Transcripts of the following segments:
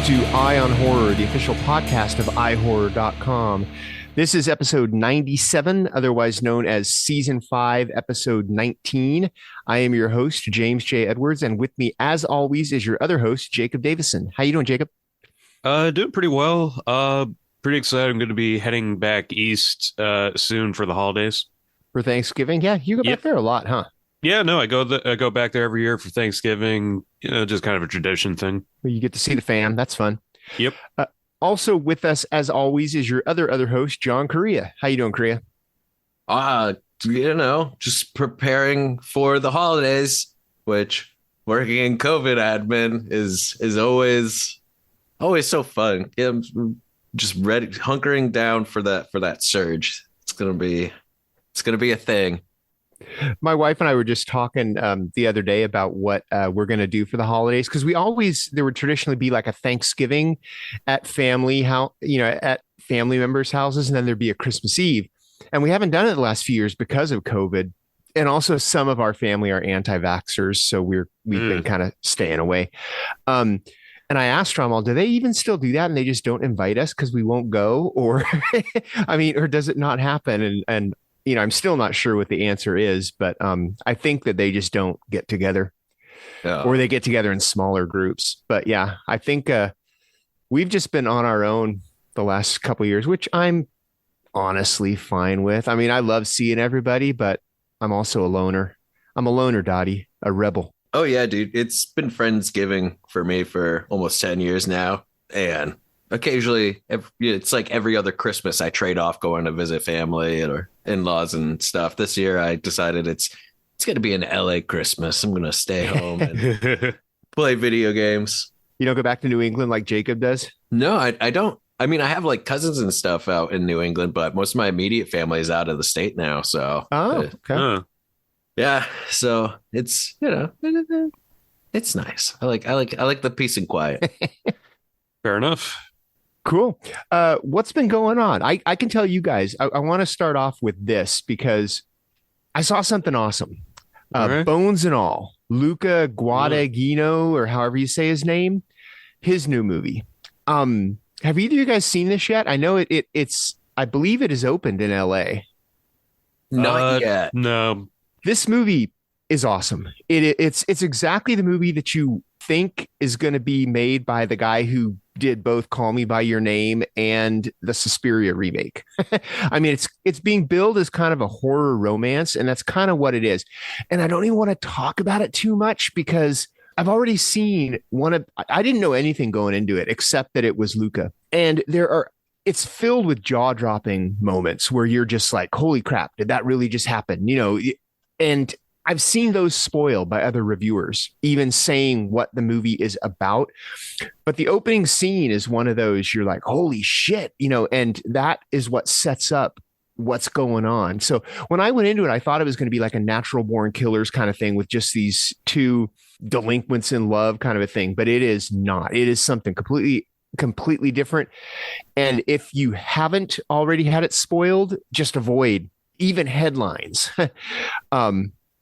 to Eye on Horror, the official podcast of iHorror.com. This is episode 97, otherwise known as season 5, episode 19. I am your host, James J. Edwards, and with me, as always, is your other host, Jacob Davison. How you doing, Jacob? Doing pretty well. Pretty excited. I'm going to be heading back east soon for the holidays. For Thanksgiving? Yeah, you go back there a lot, huh? Yeah, no, I go back there every year for Thanksgiving. You know, just kind of a tradition thing. Well, you get to see the fam. That's fun. Yep. Also with us, as always, is your other host, John Correa. How you doing, Correa? Just preparing for the holidays, which working in COVID admin is always so fun. Yeah, I'm just ready, hunkering down for that surge. It's gonna be a thing. My wife and I were just talking the other day about what we're going to do for the holidays, because there would traditionally be like a Thanksgiving at family members' houses, and then there'd be a Christmas Eve. And we haven't done it the last few years because of COVID. And also some of our family are anti-vaxxers, so we've been kind of staying away. And I asked Ramal, do they even still do that? And they just don't invite us because we won't go? Or, or does it not happen? And I'm still not sure what the answer is, but I think that they just don't get together, or they get together in smaller groups. But yeah, I think we've just been on our own the last couple of years, which I'm honestly fine with. I mean, I love seeing everybody, but I'm also a loner. I'm a loner, Dottie, a rebel. Oh yeah, dude. It's been Friendsgiving for me for almost 10 years now. And occasionally, it's like every other Christmas I trade off going to visit family or in-laws and stuff. This year I decided it's going to be an LA Christmas. I'm going to stay home and play video games. You don't go back to New England like Jacob does? No, I don't. I mean, I have like cousins and stuff out in New England, but most of my immediate family is out of the state now. So, okay. Yeah. So it's, it's nice. I like the peace and quiet. Fair enough. Cool. What's been going on? I can tell you guys, I want to start off with this because I saw something awesome. Right. Bones and All, Luca Guadagnino, or however you say his name, his new movie. Have either of you guys seen this yet? I know it's I believe it is opened in LA. Not yet. No. This movie is awesome. It's exactly the movie that you think is going to be made by the guy who did both Call Me by Your Name and the Suspiria remake. I mean, it's being billed as kind of a horror romance, and that's kind of what it is. And I don't even want to talk about it too much because I've already seen I didn't know anything going into it except that it was Luca. And it's filled with jaw-dropping moments where you're just like, holy crap, did that really just happen? And I've seen those spoiled by other reviewers, even saying what the movie is about. But the opening scene is one of those you're like, holy shit, and that is what sets up what's going on. So when I went into it, I thought it was going to be like a Natural Born Killers kind of thing with just these two delinquents in love kind of a thing. But it is not. It is something completely different. And if you haven't already had it spoiled, just avoid even headlines.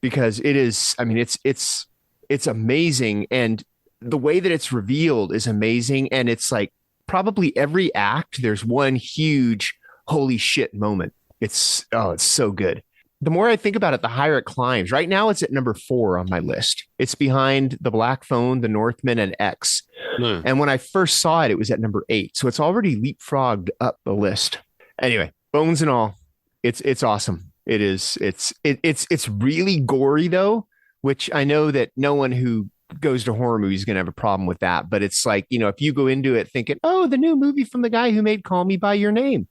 Because it is, it's amazing. And the way that it's revealed is amazing. And it's like probably every act, there's one huge holy shit moment. It's so good. The more I think about it, the higher it climbs. Right now it's at number 4 on my list. It's behind The Black Phone, The Northman, and X. And when I first saw it, it was at number 8. So it's already leapfrogged up the list. Anyway, Bones and All, it's awesome. It is. It's really gory though, which I know that no one who goes to horror movies is going to have a problem with that. But it's like, if you go into it thinking, oh, the new movie from the guy who made Call Me by Your Name,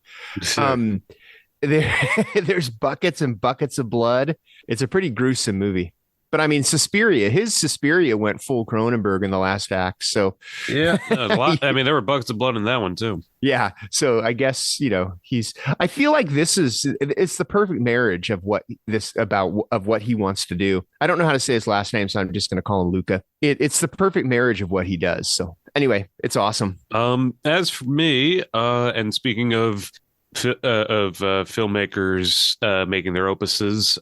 there's buckets and buckets of blood. It's a pretty gruesome movie. But I mean, his Suspiria went full Cronenberg in the last act. So yeah, a lot. There were buckets of blood in that one too. Yeah. So I guess, I feel like it's the perfect marriage of what he wants to do. I don't know how to say his last name, so I'm just going to call him Luca. It's the perfect marriage of what he does. So anyway, it's awesome. As for me, and speaking of filmmakers making their opuses.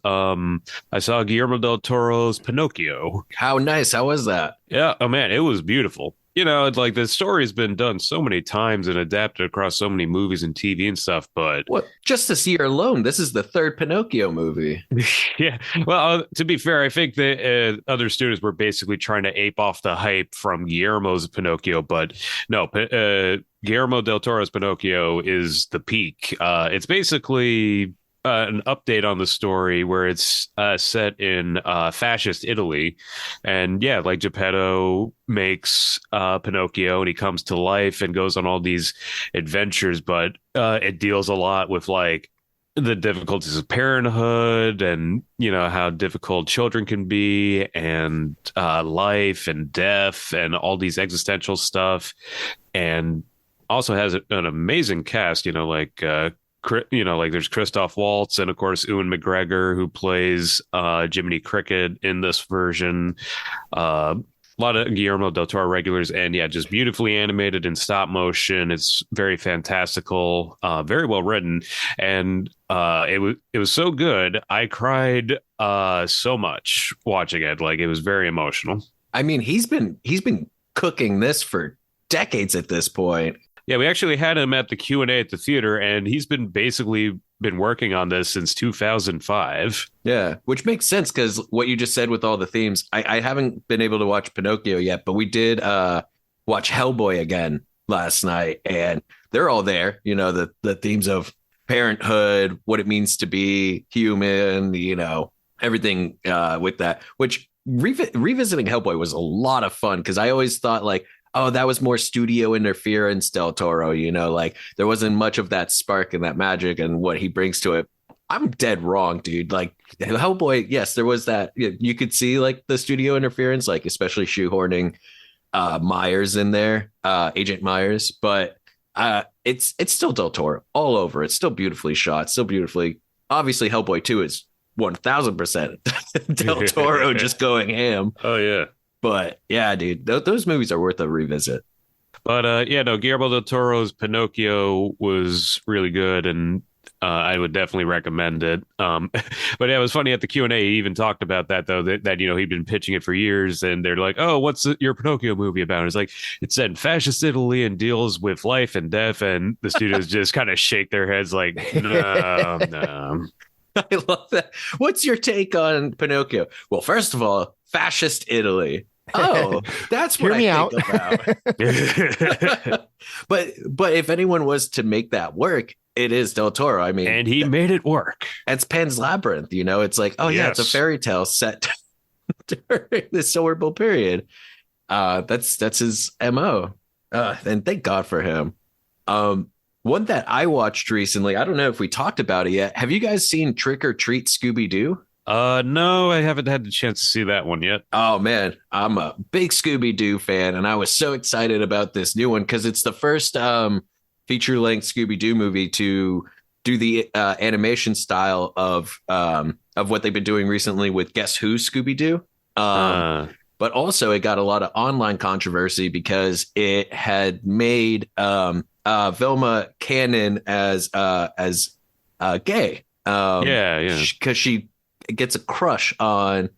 I saw Guillermo del Toro's Pinocchio. How nice. How was that? Yeah. Oh man, it was beautiful. you know, it's like the story's been done so many times and adapted across so many movies and TV and stuff, but What? Just this year alone, this is the third Pinocchio movie. yeah. Well, to be fair, I think the other studios were basically trying to ape off the hype from Guillermo's Pinocchio, but no, Guillermo del Toro's Pinocchio is the peak. It's basically an update on the story where it's set in fascist Italy, and yeah, like Geppetto makes Pinocchio, and he comes to life and goes on all these adventures, but it deals a lot with like the difficulties of parenthood and you know how difficult children can be and life and death and all these existential stuff, and also has an amazing cast, you know, like like there's Christoph Waltz and of course Ewan McGregor who plays Jiminy Cricket in this version. A lot of Guillermo del Toro regulars, and yeah, just beautifully animated in stop motion. It's very fantastical, very well written, and it was so good. I cried so much watching it. Like it was very emotional. I mean, he's been cooking this for decades at this point. Yeah, we actually had him at the Q&A at the theater, and he's been working on this since 2005. Yeah, which makes sense because what you just said with all the themes, I haven't been able to watch Pinocchio yet, but we did watch Hellboy again last night, and they're all there. You know, the themes of parenthood, what it means to be human, you know, everything with that, which revisiting Hellboy was a lot of fun because I always thought like, oh, that was more studio interference, Del Toro, you know, like there wasn't much of that spark and that magic and what he brings to it. I'm dead wrong, dude. Like Hellboy, yes, there was that. You could see like the studio interference, like especially shoehorning Myers in there, Agent Myers, but it's still Del Toro all over. It's still beautifully shot, still beautifully. Obviously, Hellboy 2 is 1000% Del Toro just going ham. Oh, yeah. But yeah, dude, those movies are worth a revisit. But yeah, no, Guillermo del Toro's Pinocchio was really good, and I would definitely recommend it. But yeah, it was funny at the Q&A. He even talked about that though. That you know he'd been pitching it for years, and they're like, "Oh, what's your Pinocchio movie about?" And it's like it's set in fascist Italy and deals with life and death, and the studios just kind of shake their heads like, "No, no." I love that. What's your take on Pinocchio? Well, first of all, fascist Italy. Oh, that's what I think about. But if anyone was to make that work, it is Del Toro. I mean, and he made it work. It's Pan's Labyrinth. You know, it's like, oh yeah, it's a fairy tale set during this horrible period. That's his MO. And thank God for him. One that I watched recently, I don't know if we talked about it yet. Have you guys seen Trick or Treat Scooby-Doo? No, I haven't had the chance to see that one yet. Oh man, I'm a big Scooby-Doo fan, and I was so excited about this new one because it's the first feature-length Scooby-Doo movie to do the animation style of what they've been doing recently with Guess Who Scooby-Doo. But also it got a lot of online controversy because it had made Velma canon as gay. Because she gets a crush on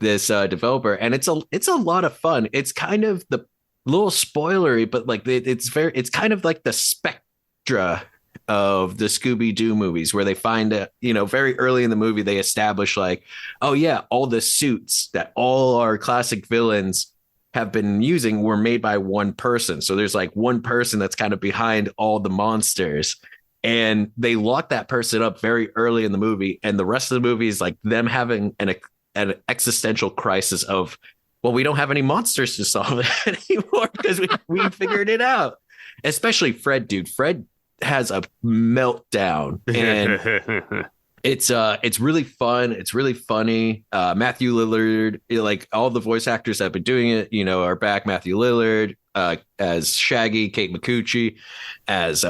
this developer, and it's a lot of fun. It's kind of the little spoilery, but like it's kind of like the spectra of the Scooby-Doo movies where they find it, you know, very early in the movie they establish like, oh yeah, all the suits that all our classic villains have been using were made by one person. So there's like one person that's kind of behind all the monsters. And they lock that person up very early in the movie. And the rest of the movie is like them having an existential crisis of, well, we don't have any monsters to solve anymore because we figured it out. Especially Fred, dude. Fred has a meltdown. And it's really fun. It's really funny. Matthew Lillard, like all the voice actors that have been doing it, you know, are back. Matthew Lillard as Shaggy, Kate McCucci as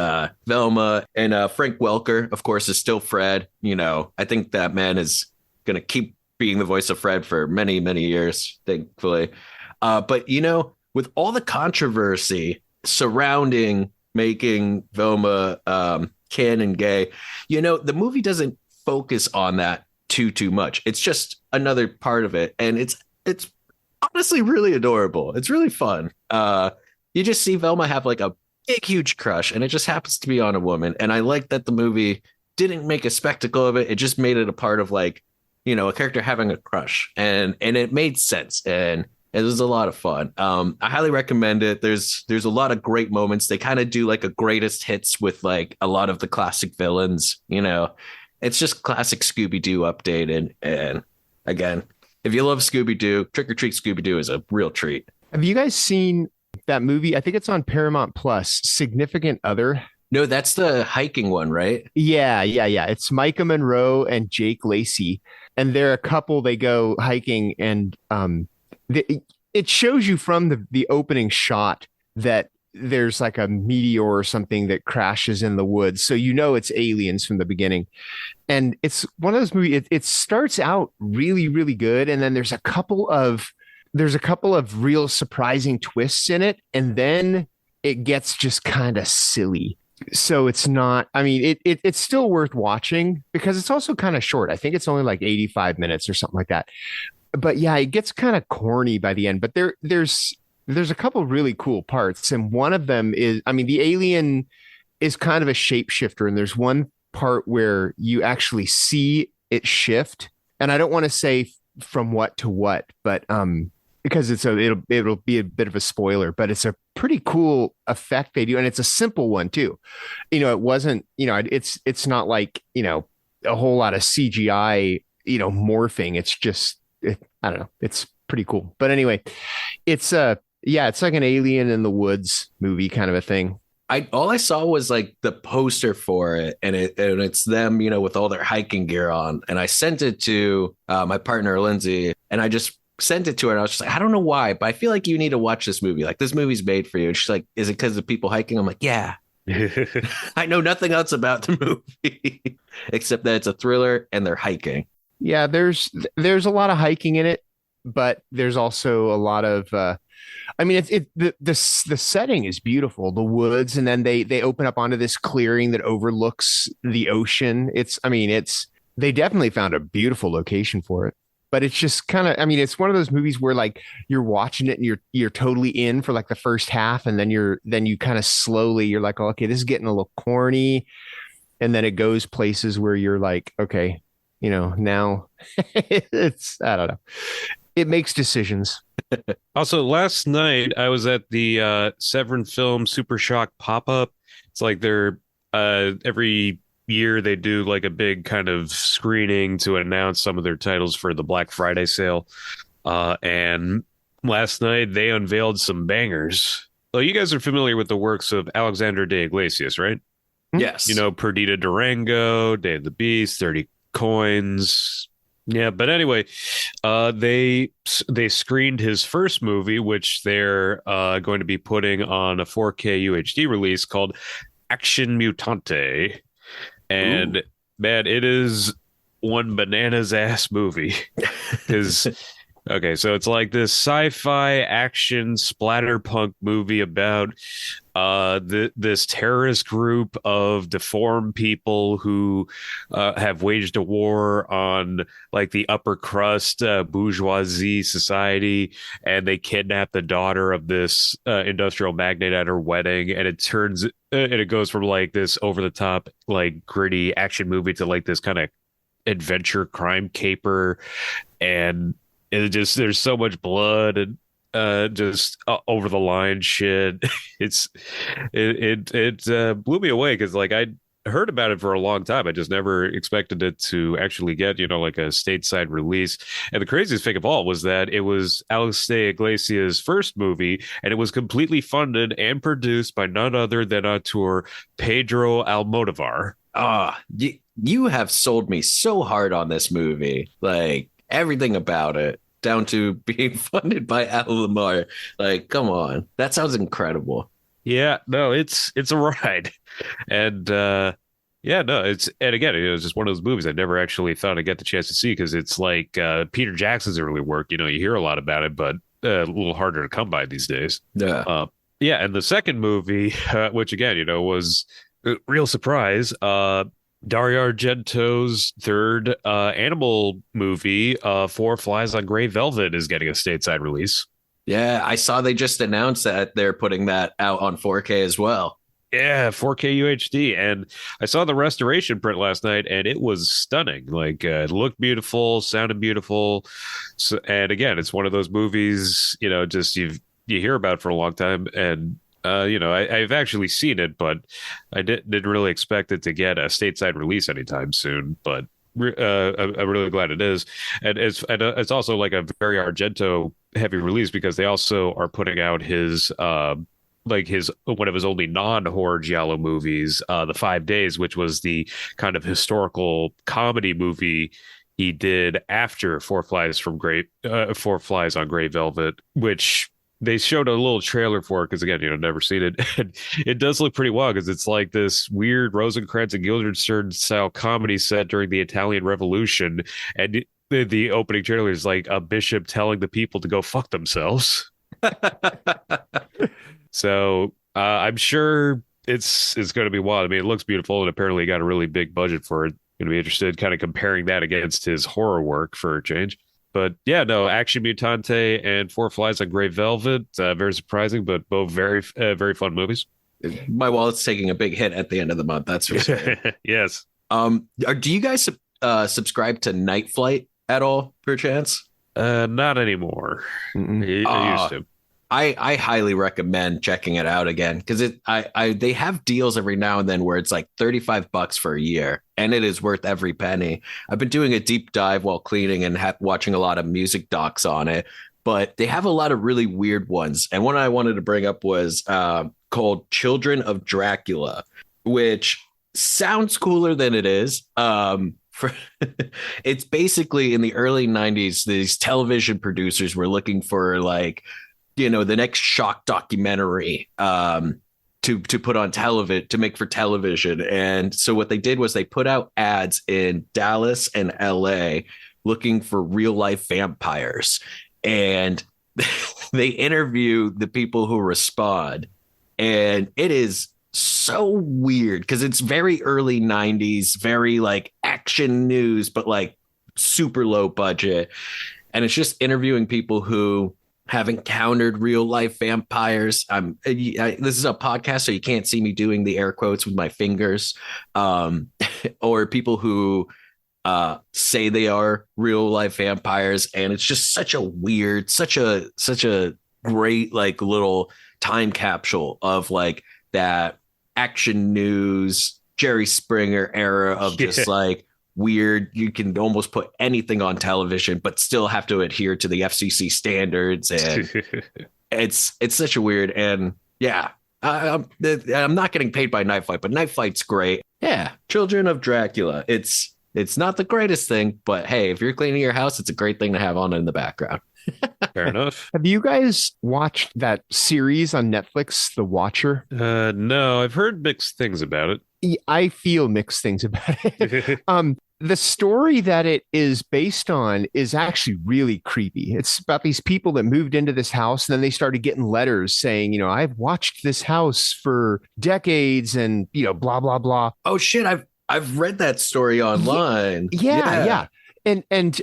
Velma, and Frank Welker, of course, is still Fred. You know, I think that man is going to keep being the voice of Fred for many, many years, thankfully. But, you know, with all the controversy surrounding making Velma canon gay, you know, the movie doesn't focus on that too much. It's just another part of it. And it's honestly really adorable. It's really fun. you just see Velma have like a big, huge crush, and it just happens to be on a woman. And I like that the movie didn't make a spectacle of it. It just made it a part of like, a character having a crush, and it made sense, and it was a lot of fun. I highly recommend it. There's a lot of great moments. They kind of do like a greatest hits with like a lot of the classic villains. It's just classic Scooby-Doo updated. And again, if you love Scooby-Doo, Trick or Treat Scooby-Doo is a real treat. Have you guys seen that movie? I think it's on Paramount Plus, Significant Other. No, that's the hiking one, right? Yeah. It's Micah Monroe and Jake Lacey, and they're a couple. They go hiking, and it shows you from the opening shot that there's like a meteor or something that crashes in the woods, so it's aliens from the beginning. And it's one of those movies. It starts out really, really good, and then there's a couple of real surprising twists in it, and then it gets just kind of silly. So it's not, I mean, it's still worth watching because it's also kind of short. I think it's only like 85 minutes or something like that. But yeah, it gets kind of corny by the end, but there's a couple really cool parts. And one of them is, I mean, the alien is kind of a shapeshifter, and there's one part where you actually see it shift. And I don't want to say from what to what, but because it'll be a bit of a spoiler, but it's a pretty cool effect they do, and it's a simple one too. It wasn't, it's not like, a whole lot of CGI, morphing. It's just, I don't know. It's pretty cool. But anyway, it's it's like an alien in the woods movie kind of a thing. All I saw was like the poster for it, and it's them, with all their hiking gear on. And I sent it to my partner Lindsay, and I just sent it to her, and I was just like, I don't know why, but I feel like you need to watch this movie. Like, this movie's made for you. And she's like, is it because of people hiking? I'm like, yeah. I know nothing else about the movie except that it's a thriller and they're hiking. Yeah, there's a lot of hiking in it, but there's also a lot of I mean, the setting is beautiful, the woods, and then they open up onto this clearing that overlooks the ocean. They definitely found a beautiful location for it. But it's just kind of, I mean, it's one of those movies where like you're watching it and you're totally in for like the first half, and then you kind of slowly, you're like, oh, okay, this is getting a little corny, and then it goes places where you're like, okay, now it's, I don't know, it makes decisions. Also, last night I was at the Severin Film Super Shock pop-up. It's like they're every year they do like a big kind of screening to announce some of their titles for the Black Friday sale. And last night they unveiled some bangers. Well, you guys are familiar with the works of Alexander de Iglesias, right? Yes. Perdita Durango, Day of the Beast, 30 Coins. Yeah, but anyway, they screened his first movie, which they're going to be putting on a 4K UHD release called Action Mutante. And man, it is one bananas ass movie. Because okay, so it's like this sci-fi action splatterpunk movie about this terrorist group of deformed people who have waged a war on like the upper crust bourgeoisie society, and they kidnap the daughter of this industrial magnate at her wedding, and it goes from like this over the top like gritty action movie to like this kind of adventure crime caper, and there's so much blood and just over the line shit. It blew me away because like I heard about it for a long time. I just never expected it to actually get like a stateside release. And the craziest thing of all was that it was Alex de Iglesias' first movie, and it was completely funded and produced by none other than auteur Pedro Almodovar. You have sold me so hard on this movie, like everything about it, down to being funded by Alomar. Like, come on, that sounds incredible. Yeah, no, it's a ride, and and again, it was just one of those movies I never actually thought I'd get the chance to see because it's like Peter Jackson's early work. You hear a lot about it, but a little harder to come by these days. Yeah, and the second movie, which again, was a real surprise. Dario Argento's third animal movie, Four Flies on Grey Velvet, is getting a stateside release. Yeah, I saw they just announced that they're putting that out on 4K as well. Yeah, 4K UHD. And I saw the restoration print last night and it was stunning. Like, it looked beautiful, sounded beautiful. So, and again, it's one of those movies, just you hear about for a long time. And, I've actually seen it, but I didn't really expect it to get a stateside release anytime soon. But I'm really glad it is. And it's also like a very Argento heavy release because they also are putting out his, like his one of his only non-horror giallo movies, The 5 Days, which was the kind of historical comedy movie he did after Four Flies on Grey Velvet, which they showed a little trailer for because again, never seen it. And it does look pretty wild because it's like this weird Rosencrantz and Guildenstern style comedy set during the Italian Revolution, and the opening trailer is like a bishop telling the people to go fuck themselves. So I'm sure it's going to be wild. I mean, it looks beautiful, and apparently he got a really big budget for it. Going to be interested, kind of comparing that against his horror work for a change. But yeah, no, Action Mutante and Four Flies on Grey Velvet, very surprising, but both very, very fun movies. My wallet's taking a big hit at the end of the month. That's for sure. Yes. Do you guys subscribe to Night Flight at all, perchance? Not anymore. I used to. I highly recommend checking it out again because they have deals every now and then where it's like $35 for a year, and it is worth every penny. I've been doing a deep dive while cleaning and watching a lot of music docs on it, but they have a lot of really weird ones. And one I wanted to bring up was called Children of Dracula, which sounds cooler than it is. It's basically in the early 90s, these television producers were looking for like, the next shock documentary to put on television, to make for television. And so what they did was they put out ads in Dallas and LA looking for real life vampires. And they interview the people who respond. And it is so weird because it's very early 90s, very like action news, but like super low budget. And it's just interviewing people who have encountered real life vampires. This is a podcast, so you can't see me doing the air quotes with my fingers, or people who say they are real life vampires. And it's just such a weird, such a great, like little time capsule of like that action news, Jerry Springer era of just like weird. You can almost put anything on television, but still have to adhere to the FCC standards. And it's such a weird, and yeah, I'm not getting paid by Night Flight, but Night Flight's great. Yeah. Children of Dracula. It's not the greatest thing, but hey, if you're cleaning your house, it's a great thing to have on in the background. Fair enough. Have you guys watched that series on Netflix, The Watcher? No, I've heard mixed things about it. I feel mixed things about it. The story that it is based on is actually really creepy. It's about these people that moved into this house, and then they started getting letters saying, I've watched this house for decades, and blah blah blah. Oh shit, I've read that story online. Yeah. And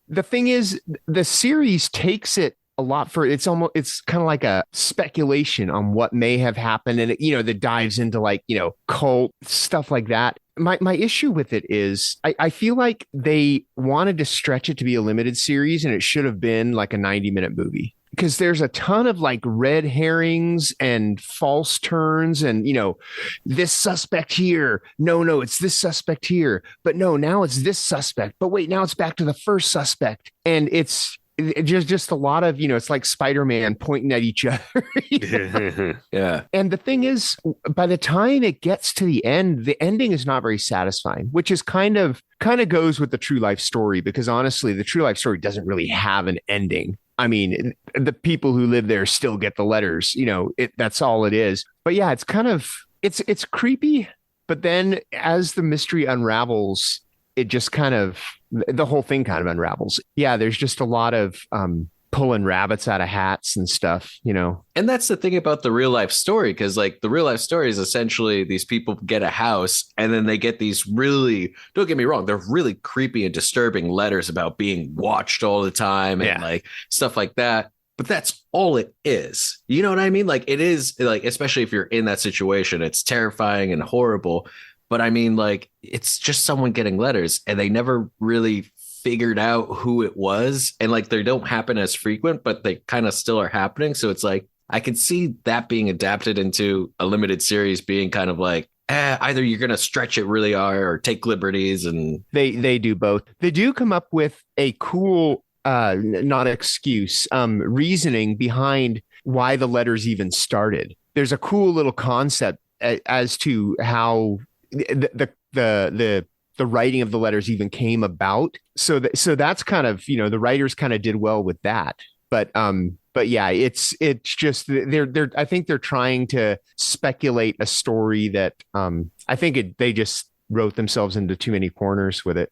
the thing is, the series takes it a lot for it's kind of like a speculation on what may have happened, and it, that dives into like cult stuff like that. My issue with it is I feel like they wanted to stretch it to be a limited series, and it should have been like a 90-minute movie, because there's a ton of like red herrings and false turns, and this suspect here, no, it's this suspect here, but no, now it's this suspect, but wait, now it's back to the first suspect, and it's just a lot of it's like Spider-Man pointing at each other. Yeah. And the thing is, by the time it gets to the end, the ending is not very satisfying, which is kind of goes with the true life story, because honestly, the true life story doesn't really have an ending. I mean, the people who live there still get the letters, that's all it is. But yeah, it's kind of it's creepy, but then as the mystery unravels, it just kind of, the whole thing kind of unravels. Yeah, there's just a lot of pulling rabbits out of hats and stuff, And that's the thing about the real life story, because like the real life story is essentially these people get a house, and then they get these really, don't get me wrong, they're really creepy and disturbing letters about being watched all the time and like stuff like that. but that's all it is. You know what I mean? Like it is like, especially if you're in that situation, it's terrifying and horrible. But I mean, like, it's just someone getting letters and they never really figured out who it was. And like, they don't happen as frequent, but they kind of still are happening. So it's like, I could see that being adapted into a limited series being kind of like, either you're going to stretch it really hard or take liberties. And they do both. They do come up with a cool, not excuse, reasoning behind why the letters even started. There's a cool little concept as to how the writing of the letters even came about. So that's kind of, the writers kind of did well with that. But yeah, it's just I think they're trying to speculate a story that I think they just wrote themselves into too many corners with it.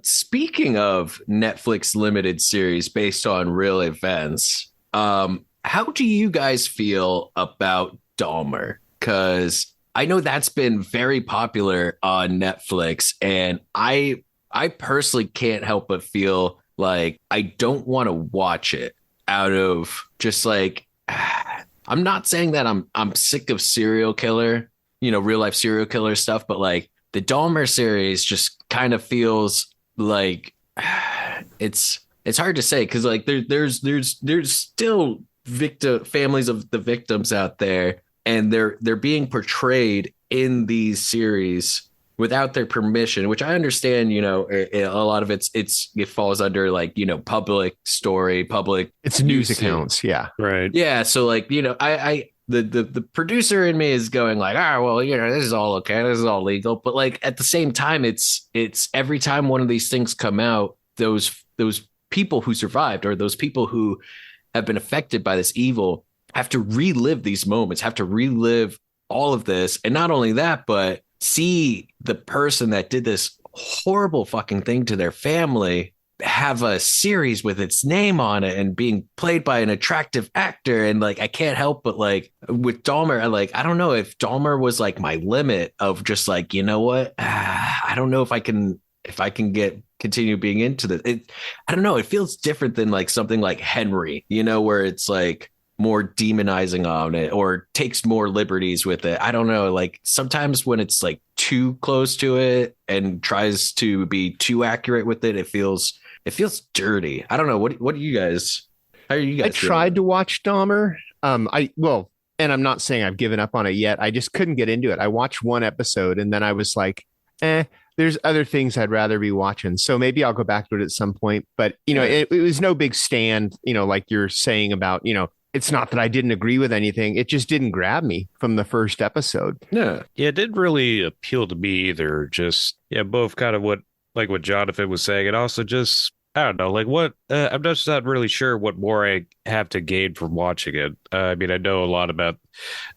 Speaking of Netflix limited series based on real events, how do you guys feel about Dahmer? Because I know that's been very popular on Netflix, and I personally can't help but feel like I don't want to watch it out of just like, I'm not saying that I'm sick of serial killer, real life serial killer stuff, but like the Dahmer series just kind of feels like it's hard to say because like there's still families of the victims out there, and they're being portrayed in these series without their permission, which I understand, a lot of it falls under like, public story, public. It's news accounts. Yeah. Right. Yeah. So like, the producer in me is going like, well, this is all okay. This is all legal. But like at the same time, it's every time one of these things come out, those people who survived or those people who have been affected by this evil have to relive these moments, have to relive all of this. And not only that, but see the person that did this horrible fucking thing to their family have a series with its name on it and being played by an attractive actor. And like, I can't help but like with Dahmer, I don't know if Dahmer was like my limit of just like, you know what? I don't know if I can continue being into this. I don't know. It feels different than like something like Henry, where it's like more demonizing on it or takes more liberties with it. I don't know. Like sometimes when it's like too close to it and tries to be too accurate with it, it feels dirty. I don't know. What do you guys? How are you guys? I tried to watch Dahmer. And I'm not saying I've given up on it yet. I just couldn't get into it. I watched one episode and then I was like, there's other things I'd rather be watching. So maybe I'll go back to it at some point. But it was no big stand. Like you're saying about it's not that I didn't agree with anything. It just didn't grab me from the first episode. Yeah, it didn't really appeal to me either. Just both kind of what Jonathan was saying, and also just I don't know, like what I'm just not really sure what more I have to gain from watching it. I mean, I know a lot about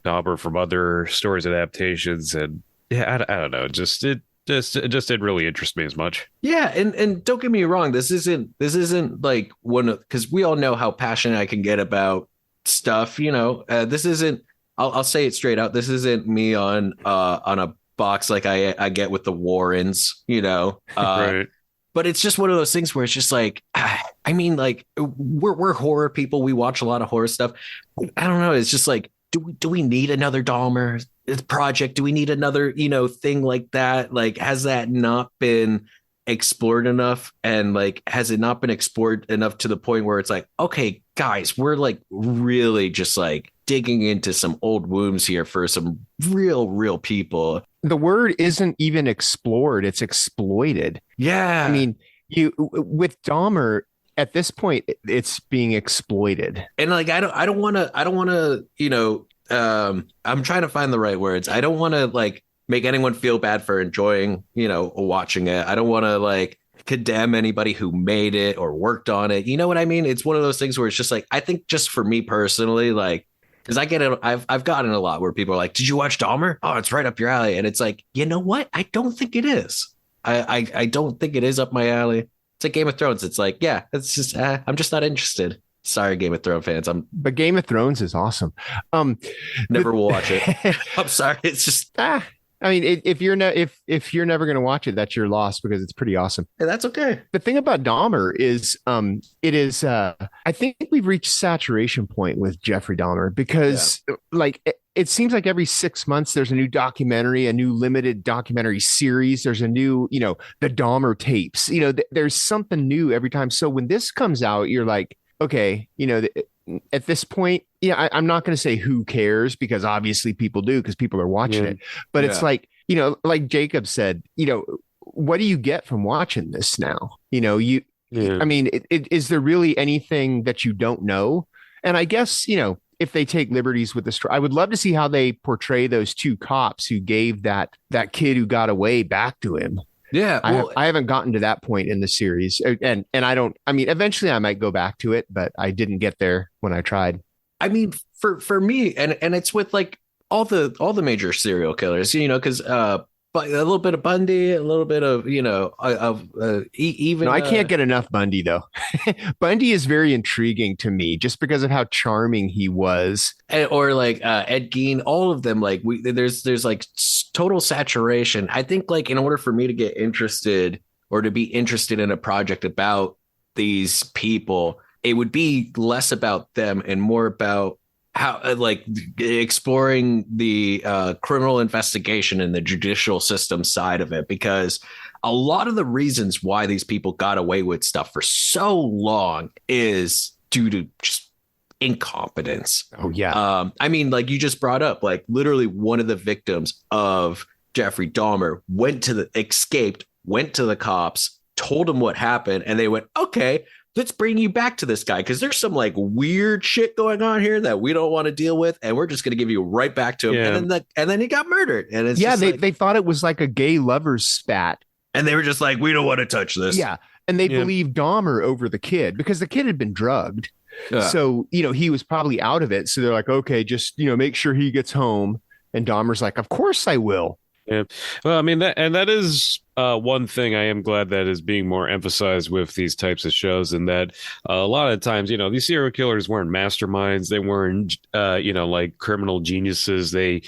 Dahmer from other stories adaptations, and I don't know, it just didn't really interest me as much. Yeah, and don't get me wrong, this isn't like one of, because we all know how passionate I can get about stuff. This isn't. I'll say it straight out. This isn't me on a box like I get with the Warrens. Right. But it's just one of those things where it's just like, I mean, like we're horror people. We watch a lot of horror stuff. I don't know. It's just like, do we need another Dahmer project? Do we need another, thing like that? Like, has that not been explored enough? And like, has it not been explored enough to the point where it's like, okay, guys, we're like really just like digging into some old wounds here for some real people. The word isn't even explored, it's exploited. Yeah. I mean, with Dahmer at this point, it's being exploited. And like, I don't want to, I'm trying to find the right words. I don't want to like make anyone feel bad for enjoying, watching it. I don't want to like condemn anybody who made it or worked on it. You know what I mean? It's one of those things where it's just like, I think just for me personally, like, because I get it, I've gotten a lot where people are like, did you watch Dahmer? Oh, it's right up your alley. And it's like, you know what? I don't think it is. I don't think it is up my alley. It's like Game of Thrones. It's like, yeah, it's just, I'm just not interested. Sorry, Game of Thrones fans. But Game of Thrones is awesome. Never will watch it. I'm sorry. It's just, I mean, if you're if you're never going to watch it, that's your loss because it's pretty awesome. And that's okay. The thing about Dahmer is, I think we've reached saturation point with Jeffrey Dahmer because, like, it seems like every 6 months there's a new documentary, a new limited documentary series. There's a new, the Dahmer tapes. There's something new every time. So when this comes out, you're like, okay, at this point, I'm not going to say who cares because obviously people do because people are watching it. But it's like, like Jacob said, what do you get from watching this now? I mean, is there really anything that you don't know? And I guess, if they take liberties with this, I would love to see how they portray those two cops who gave that kid who got away back to him. Yeah, well, I haven't gotten to that point in the series, and I mean, eventually I might go back to it, but I didn't get there when I tried. I mean, for me, and it's with like all the major serial killers, because but a little bit of Bundy, a little bit of even. No, I can't get enough Bundy though. Bundy is very intriguing to me just because of how charming he was, or like Ed Gein, all of them. Like there's like total saturation. I think like in order for me to get interested or to be interested in a project about these people, it would be less about them and more about how like exploring the criminal investigation and the judicial system side of it, because a lot of the reasons why these people got away with stuff for so long is due to just incompetence. Oh yeah. I mean, like you just brought up, like literally one of the victims of Jeffrey Dahmer escaped, went to the cops, told them what happened, and they went, okay, let's bring you back to this guy because there's some like weird shit going on here that we don't want to deal with, and we're just going to give you right back to him. Yeah. And then he got murdered. And it's they thought it was like a gay lovers spat, and they were just like, we don't want to touch this. Yeah, and they believed Dahmer over the kid because the kid had been drugged. So, he was probably out of it. So they're like, okay, just, make sure he gets home. And Dahmer's like, of course I will. Yeah. Well, I mean, that is one thing I am glad that is being more emphasized with these types of shows, and that a lot of times, these serial killers weren't masterminds. They weren't, like criminal geniuses. They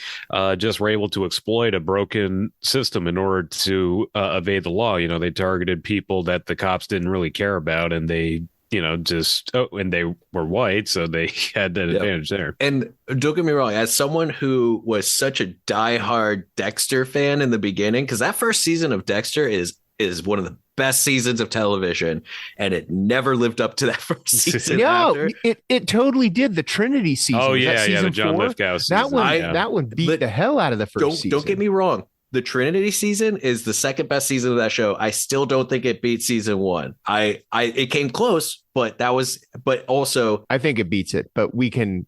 just were able to exploit a broken system in order to evade the law. They targeted people that the cops didn't really care about, and they and they were white, so they had that advantage there. And don't get me wrong, as someone who was such a diehard Dexter fan in the beginning, because that first season of Dexter is one of the best seasons of television, and it never lived up to that first season. No, it totally did. The Trinity season. Oh yeah, the John Lithgow season. That one beat the hell out of the first season. Don't get me wrong. The Trinity season is the second best season of that show. I still don't think it beat season one. It came close, but also I think it beats it. But we can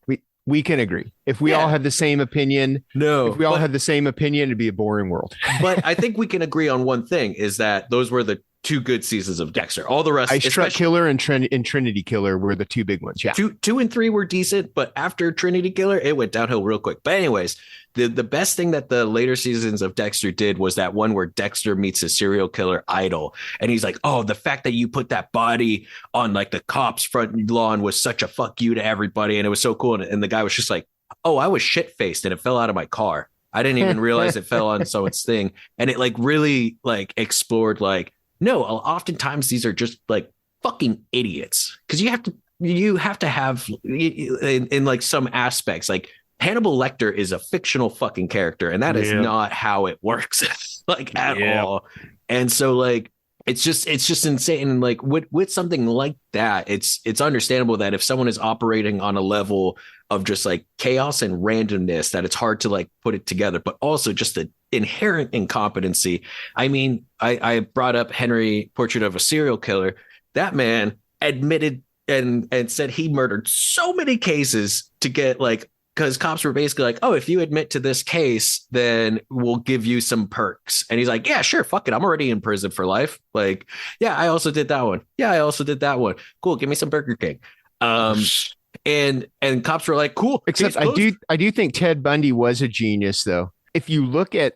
agree. If we all had the same opinion, had the same opinion, it'd be a boring world. But I think we can agree on one thing: is that those were the two good seasons of Dexter. All the rest, Ice Truck Killer and Trinity Killer were the two big ones. Yeah, 2 and 3 were decent, but after Trinity Killer, it went downhill real quick. But anyways, the best thing that the later seasons of Dexter did was that one where Dexter meets a serial killer idol, and he's like, "Oh, the fact that you put that body on like the cops' front lawn was such a fuck you to everybody, and it was so cool." And the guy was just like, "Oh, I was shit faced, and it fell out of my car. I didn't even realize it fell on someone's thing," and it like really like explored like. No, oftentimes these are just like fucking idiots because you have to have in like some aspects, like Hannibal Lecter is a fictional fucking character, and that is not how it works like at all. And so like it's just insane. And like with something like that, it's understandable that if someone is operating on a level of just like chaos and randomness, that it's hard to like put it together, but also just the inherent incompetency. I mean, I brought up Henry, Portrait of a Serial Killer. That man admitted and said he murdered so many cases to get like, because cops were basically like, oh, if you admit to this case, then we'll give you some perks. And he's like, yeah, sure, fuck it, I'm already in prison for life. Like, yeah, I also did that one. Yeah, I also did that one. Cool, give me some Burger King. And cops were like, cool. Except I do think Ted Bundy was a genius, though. If you look at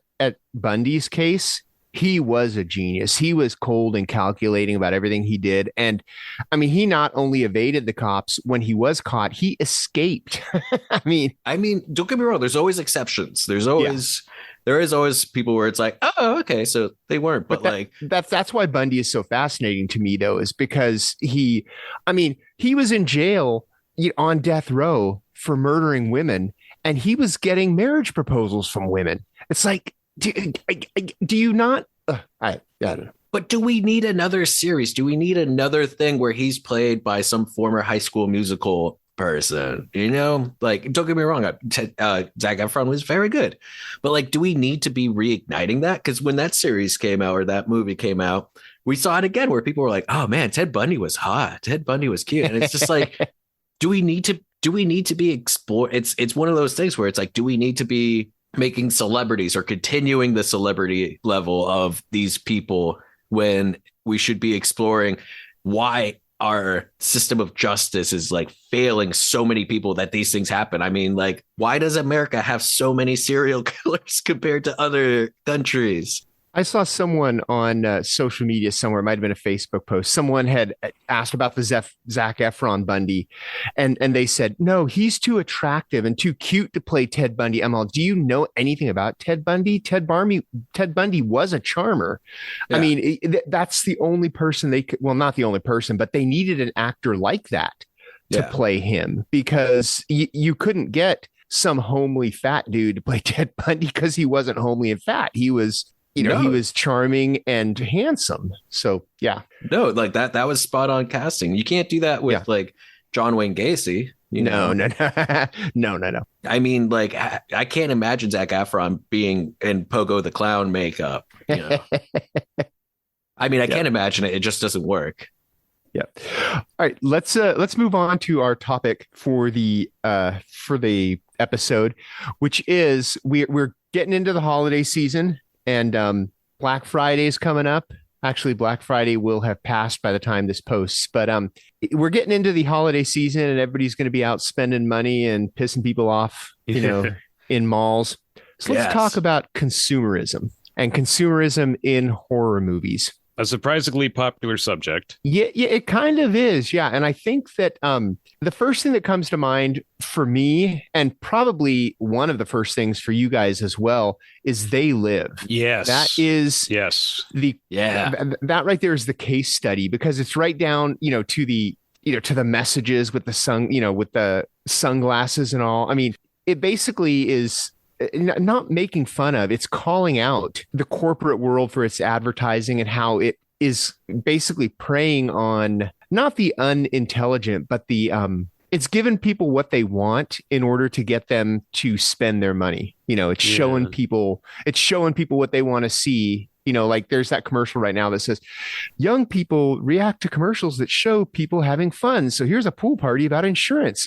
Bundy's case, he was a genius. He was cold and calculating about everything he did. And I mean, he not only evaded the cops when he was caught, he escaped. I mean, don't get me wrong. There's always exceptions. There's always there is always people where it's like, oh, okay, so they weren't, but like that's why Bundy is so fascinating to me, though, is because he was in jail on death row for murdering women, and he was getting marriage proposals from women. It's like, do you not? I don't know. But do we need another series? Do we need another thing where he's played by some former High School Musical person? Like, don't get me wrong, Zac Efron was very good, but like, do we need to be reigniting that? Because when that series came out or that movie came out, we saw it again where people were like, oh man, Ted Bundy was hot, Ted Bundy was cute, and it's just like, do we need to be explored? It's one of those things where it's like, do we need to be making celebrities or continuing the celebrity level of these people when we should be exploring why our system of justice is like failing so many people that these things happen? I mean, like, why does America have so many serial killers compared to other countries? I saw someone on social media somewhere, it might have been a Facebook post. Someone had asked about the Zac Efron Bundy, and they said, no, he's too attractive and too cute to play Ted Bundy. I'm all, do you know anything about Ted Bundy? Ted Bundy was a charmer. Yeah. I mean, that's the only person they could, well, not the only person, but they needed an actor like that to play him, because you couldn't get some homely fat dude to play Ted Bundy because he wasn't homely and fat. He was... he was charming and handsome. So, yeah. No, like that was spot on casting. You can't do that with like John Wayne Gacy. No. I mean, like, I can't imagine Zac Efron being in Pogo the Clown makeup. I mean, I can't imagine it. It just doesn't work. Yeah. All right. Let's move on to our topic for the episode, which is we're getting into the holiday season. And Black Friday is coming up. Actually, Black Friday will have passed by the time this posts. But we're getting into the holiday season, and everybody's going to be out spending money and pissing people off, in malls. So let's talk about consumerism and consumerism in horror movies. A surprisingly popular subject. Yeah, it kind of is. Yeah. And I think that the first thing that comes to mind for me, and probably one of the first things for you guys as well, is They Live. Yes. That is that right there is the case study, because it's right down, to the messages with with the sunglasses and all. I mean, it basically is not making fun of, it's calling out the corporate world for its advertising and how it is basically preying on not the unintelligent, but the it's giving people what they want in order to get them to spend their money. It's showing people what they want to see. Like there's that commercial right now that says young people react to commercials that show people having fun. So here's a pool party about insurance.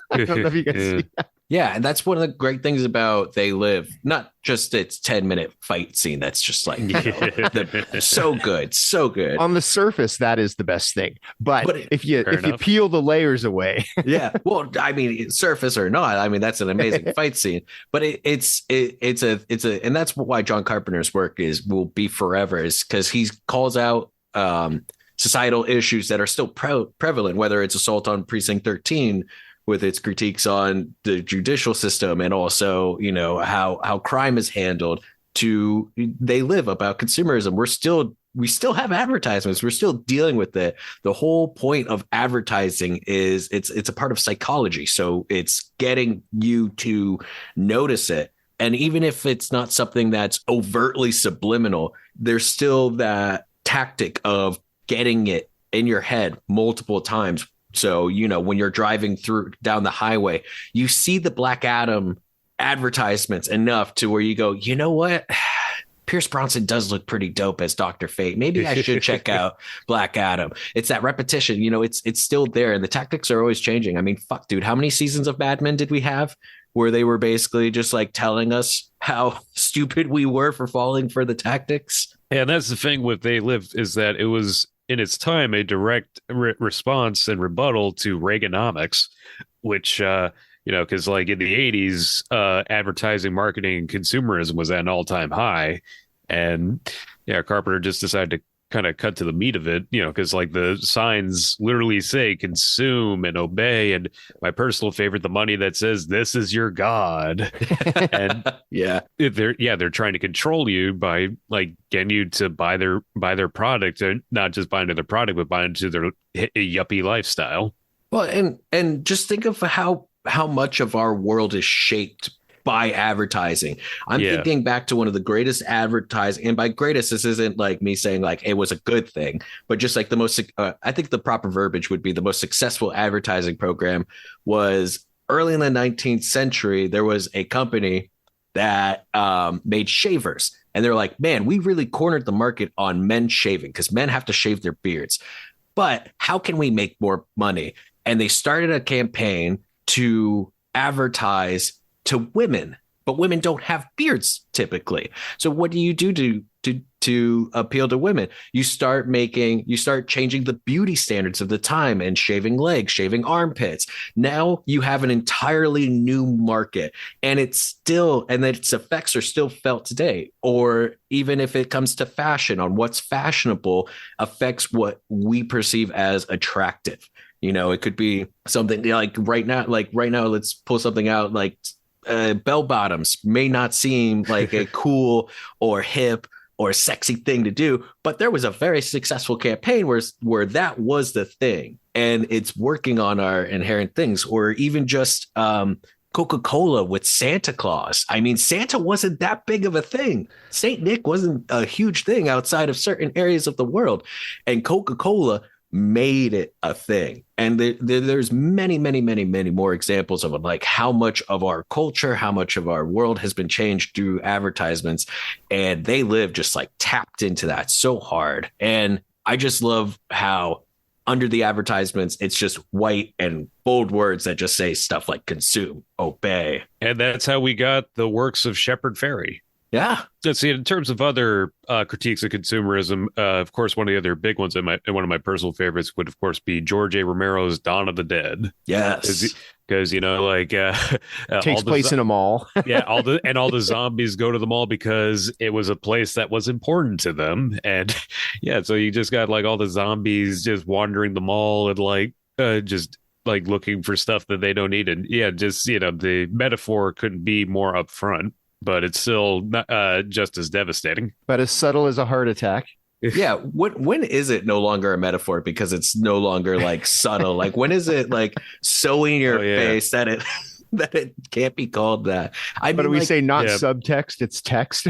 I don't know if you guys see that. Yeah, and that's one of the great things about They Live. Not just its 10-minute fight scene. That's just like so good. On the surface, that is the best thing. But if you peel the layers away, well, I mean, surface or not, I mean, that's an amazing fight scene. But it's and that's why John Carpenter's work will be forever, is because he calls out societal issues that are still prevalent, whether it's assault on Precinct 13. With its critiques on the judicial system, and also, how crime is handled, to They Live about consumerism. We still have advertisements. We're still dealing with it. The whole point of advertising is it's a part of psychology. So it's getting you to notice it. And even if it's not something that's overtly subliminal, there's still that tactic of getting it in your head multiple times. So, when you're driving down the highway, you see the Black Adam advertisements enough to where you go, you know what? Pierce Bronson does look pretty dope as Dr. Fate. Maybe I should check out Black Adam. It's that repetition, it's still there, and the tactics are always changing. I mean, fuck, dude, how many seasons of Mad Men did we have where they were basically just like telling us how stupid we were for falling for the tactics? Yeah, and that's the thing with They Live, is that it was in its time a direct response and rebuttal to Reaganomics, which because like in the 80s, advertising, marketing, and consumerism was at an all-time high, and Carpenter just decided to kind of cut to the meat of it, because like the signs literally say consume and obey. And my personal favorite, the money that says this is your God. And yeah, they're trying to control you by like getting you to buy their product, and not just buying their product, but buying into their yuppie lifestyle. Well, and just think of how much of our world is shaped by advertising. I'm thinking back to one of the greatest advertising, and by greatest, this isn't like me saying like it was a good thing, but just like the most, I think the proper verbiage would be the most successful advertising program was early in the 19th century. There was a company that made shavers, and they're like, man, we really cornered the market on men shaving because men have to shave their beards. But how can we make more money? And they started a campaign to advertise to women, but women don't have beards typically. So what do you do to appeal to women? You start changing the beauty standards of the time and shaving legs, shaving armpits. Now you have an entirely new market, and its effects are still felt today. Or even if it comes to fashion, on what's fashionable affects what we perceive as attractive. It could be something like right now, let's pull something out like bell bottoms may not seem like a cool or hip or sexy thing to do, but there was a very successful campaign where that was the thing, and it's working on our inherent things. Or even just Coca-Cola with Santa Claus. I mean, Santa wasn't that big of a thing. Saint Nick wasn't a huge thing outside of certain areas of the world, and Coca-Cola made it a thing. And there's many, many, many, many more examples of it, like how much of our culture, how much of our world has been changed through advertisements. And they live just like tapped into that so hard. And I just love how under the advertisements, it's just white and bold words that just say stuff like consume, obey. And that's how we got the works of Shepard Fairey. Yeah. Let's see. In terms of other critiques of consumerism, of course, one of the other big ones, and one of my personal favorites would, of course, be George A. Romero's Dawn of the Dead. Yes, because takes place in a mall. Yeah, all the zombies go to the mall because it was a place that was important to them, and yeah, so you just got like all the zombies just wandering the mall and like just like looking for stuff that they don't need, and yeah, just the metaphor couldn't be more upfront. But it's still not, just as devastating. But as subtle as a heart attack. Yeah. When is it no longer a metaphor because it's no longer like subtle? Like when is it like so in your face that it can't be called that? But we say not subtext, it's text.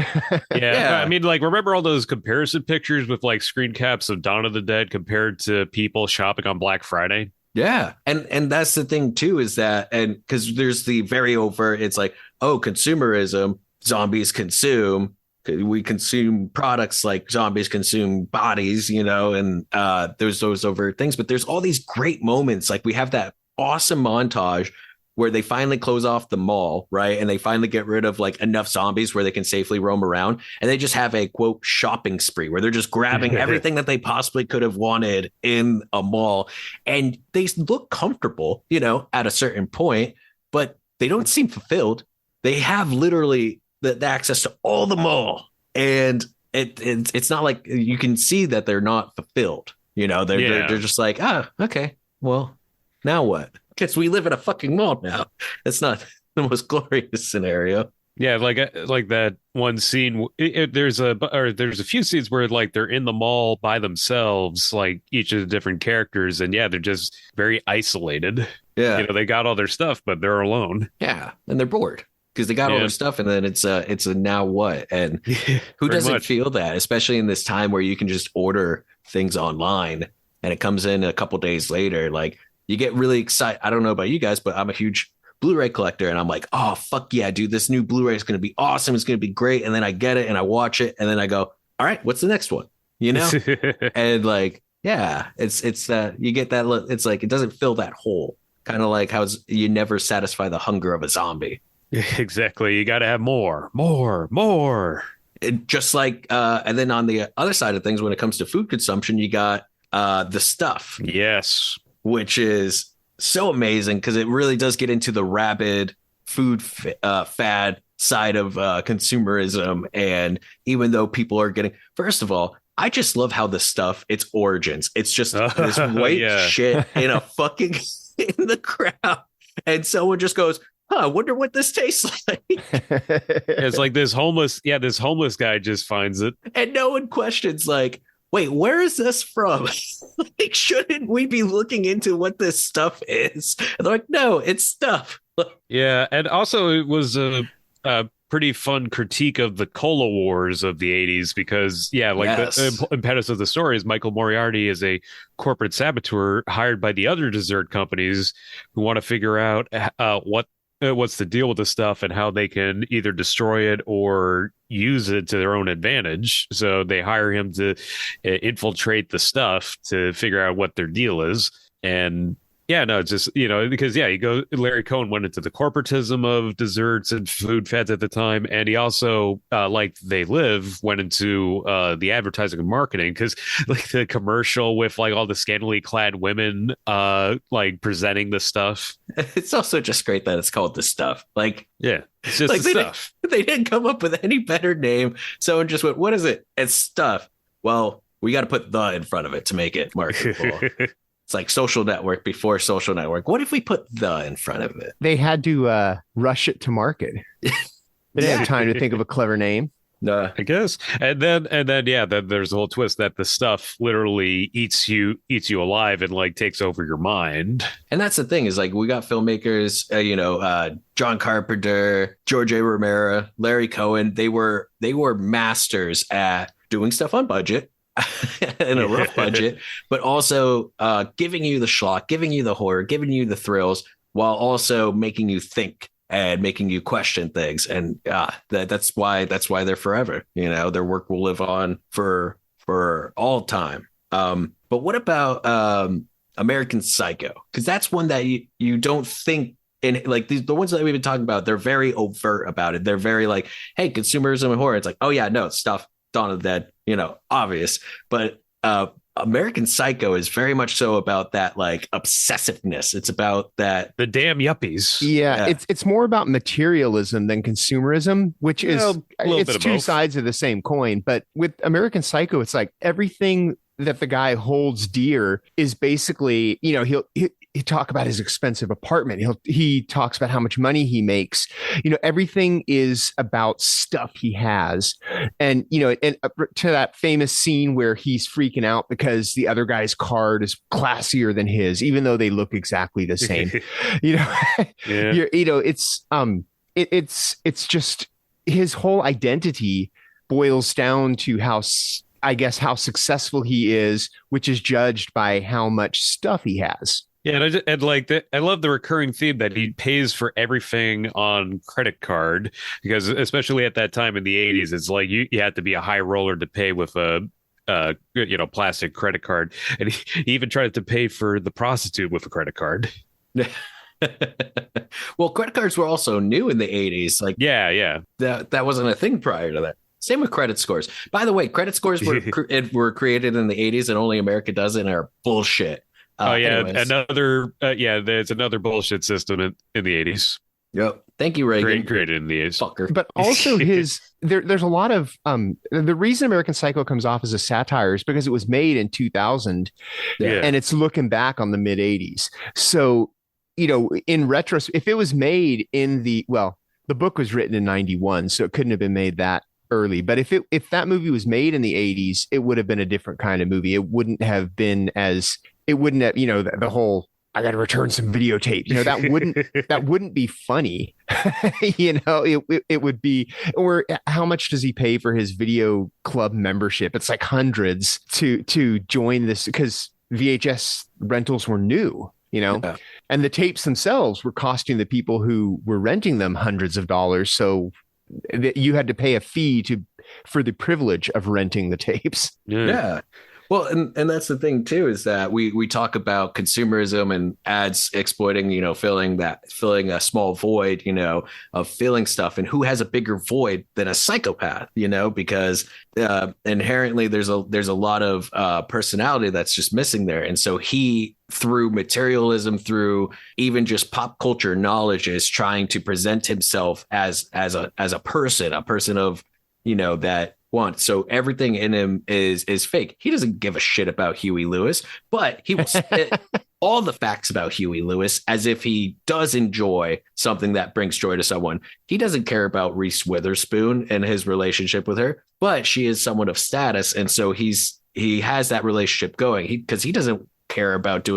Yeah. I mean, like, remember all those comparison pictures with like screen caps of Dawn of the Dead compared to people shopping on Black Friday? Yeah. And that's the thing too, is that, and because there's the very overt, it's like, oh, consumerism, zombies consume, we consume products like zombies consume bodies, and there's those overt things, but there's all these great moments. Like we have that awesome montage where they finally close off the mall, right? And they finally get rid of like enough zombies where they can safely roam around. And they just have a quote shopping spree where they're just grabbing everything that they possibly could have wanted in a mall. And they look comfortable, at a certain point, but they don't seem fulfilled. They have literally the access to all the mall. And it's not like you can see that they're not fulfilled. They're just like, okay, well, now what? Because we live in a fucking mall now. It's not the most glorious scenario. Yeah, like that one scene. There's a few scenes where like they're in the mall by themselves, like each of the different characters, and yeah, they're just very isolated. Yeah, they got all their stuff, but they're alone. Yeah, and they're bored because they got all their stuff, and then it's a now what? And who doesn't feel that, especially in this time where you can just order things online and it comes in a couple days later, like. You get really excited. I don't know about you guys, but I'm a huge Blu-ray collector, and I'm like, oh, fuck yeah, dude, this new Blu-ray is going to be awesome. It's going to be great. And then I get it and I watch it, and then I go, all right, what's the next one? And like, yeah, it's you get that. It's like, it doesn't fill that hole. Kind of like how you never satisfy the hunger of a zombie. Exactly. You got to have more. Just like, and then on the other side of things, when it comes to food consumption, you got the stuff. Yes. Which is so amazing because it really does get into the rabid food fad side of consumerism. And even though people are getting, first of all, I just love how the stuff, its origins, it's just this white shit in a fucking in the crowd, and someone just goes, I wonder what this tastes like. It's like this homeless guy just finds it, and no one questions like, wait, where is this from? Like, shouldn't we be looking into what this stuff is? And they're like, no, it's stuff. Yeah, and also it was a pretty fun critique of the cola wars of the 80s, because the impetus of the story is Michael Moriarty is a corporate saboteur hired by the other dessert companies who want to figure out what's the deal with the stuff and how they can either destroy it or use it to their own advantage. So they hire him to infiltrate the stuff to figure out what their deal is. And it's just, because Larry Cohen went into the corporatism of desserts and food fads at the time. And he also, like They Live, went into the advertising and marketing, because like the commercial with like all the scantily clad women like presenting the stuff. It's also just great that it's called The Stuff. Like, yeah, it's just like stuff. They didn't come up with any better name. Someone just went, what is it? It's stuff. Well, we got to put the in front of it to make it marketable. It's like Social Network before Social Network. What if we put the in front of it? They had to rush it to market. They didn't have time to think of a clever name. No, I guess. And then there's a whole twist that the stuff literally eats you alive and like takes over your mind. And that's the thing, is like, we got filmmakers, John Carpenter, George A. Romero, Larry Cohen. They were masters at doing stuff on budget. In a rough budget, but also giving you the schlock, giving you the horror, giving you the thrills, while also making you think and making you question things. And that's why they're forever. Their work will live on for all time. But what about American Psycho? Because that's one that you don't think. And like the ones that we've been talking about, they're very overt about it. They're very like, hey, consumerism and horror. It's like, oh yeah, no, it's stuff. Dawn of the Dead, obvious. But American Psycho is very much so about that like obsessiveness. It's about that the damn yuppies. Yeah. It's more about materialism than consumerism, which is it's two sides of the same coin. But with American Psycho, it's like everything that the guy holds dear is basically, he talk about his expensive apartment. He talks about how much money he makes. Everything is about stuff he has. And, and to that famous scene where he's freaking out because the other guy's card is classier than his, even though they look exactly the same. It's just his whole identity boils down to how successful he is, which is judged by how much stuff he has. Yeah, I love the recurring theme that he pays for everything on credit card, because especially at that time in the 80s, it's like you had to be a high roller to pay with a plastic credit card, and he even tried to pay for the prostitute with a credit card. Well, credit cards were also new in the 80s. Like, yeah, that wasn't a thing prior to that. Same with credit scores. By the way, credit scores were created in the 80s, and only America does it, and are bullshit. There's another bullshit system in the 80s. Yep. Thank you, Reagan. Created in the 80s. Fucker. But also there's a lot of the reason American Psycho comes off as a satire is because it was made in 2000 and it's looking back on the mid 80s. So, in retrospect, if it was made the book was written in 91, so it couldn't have been made that early. But if that movie was made in the 80s, it would have been a different kind of movie. It wouldn't have been the whole I got to return some videotape. That wouldn't be funny. It would be, or how much does he pay for his video club membership? It's like hundreds to join this, because VHS rentals were new, and the tapes themselves were costing the people who were renting them hundreds of dollars. So you had to pay a fee for the privilege of renting the tapes. Yeah. Well, and that's the thing too, is that we talk about consumerism and ads exploiting, filling a small void, of filling stuff, and who has a bigger void than a psychopath, because inherently there's a lot of personality that's just missing there. And so he, through materialism, through even just pop culture knowledge, is trying to present himself as a person of, that wants. So everything in him is fake. He doesn't give a shit about Huey Lewis, but he will spit all the facts about Huey Lewis as if he does enjoy something that brings joy to someone. He doesn't care about Reese Witherspoon and his relationship with her, but she is someone of status, and so he has that relationship going. Because he doesn't care about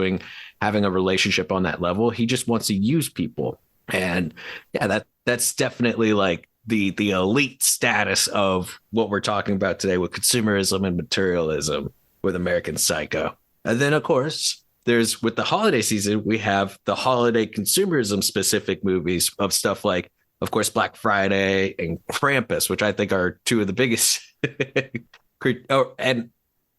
having a relationship on that level. He just wants to use people. And yeah, that's definitely like the elite status of what we're talking about today with consumerism and materialism with American Psycho. And then, of course, with the holiday season, we have the holiday consumerism specific movies of stuff like, of course, Black Friday and Krampus, which I think are two of the biggest. And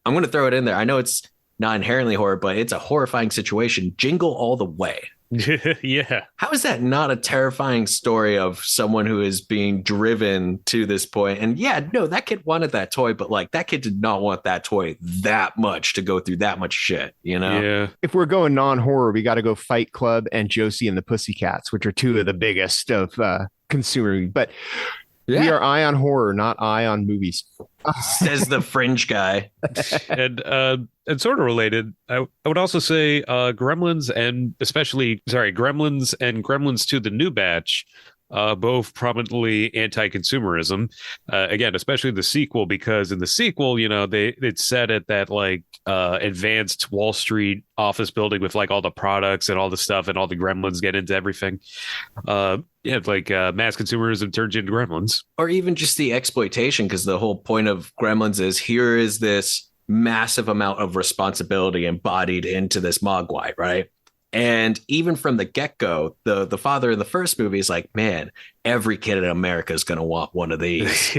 I'm going to throw it in there. I know it's not inherently horror, but it's a horrifying situation. Jingle All the Way. Yeah. How is that not a terrifying story of someone who is being driven to this point? And yeah, no, that kid wanted that toy, but like that kid did not want that toy that much to go through that much shit, you know? Yeah. If we're going non-horror, we got to go Fight Club and Josie and the Pussycats, which are two of the biggest of consumer. But we are eye on horror, not eye on movies. Says the fringe guy. And sort of related, I would also say Gremlins and Gremlins 2 the New Batch, both prominently anti-consumerism. Again, especially the sequel, because in the sequel, you know, it's set at that like advanced Wall Street office building with like all the products and all the stuff, and all the gremlins get into everything. Mass consumerism turns into gremlins. Or even just the exploitation, because the whole point of Gremlins is here is this massive amount of responsibility embodied into this mogwai, right? And even from the get-go, the father in the first movie is like, man, every kid in America is going to want one of these.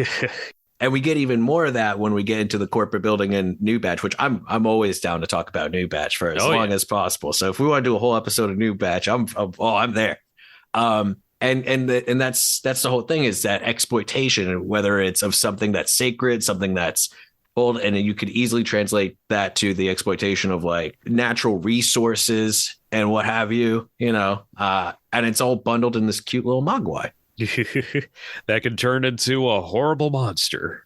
And we get even more of that when we get into the corporate building in New Batch, which I'm always down to talk about New Batch for as long as possible. So if we want to do a whole episode of New Batch, I'm there. And that's the whole thing, is that exploitation, whether it's of something that's sacred, something that's old, and you could easily translate that to the exploitation of like natural resources and what have you, you know, and it's all bundled in this cute little mogwai. That can turn into a horrible monster.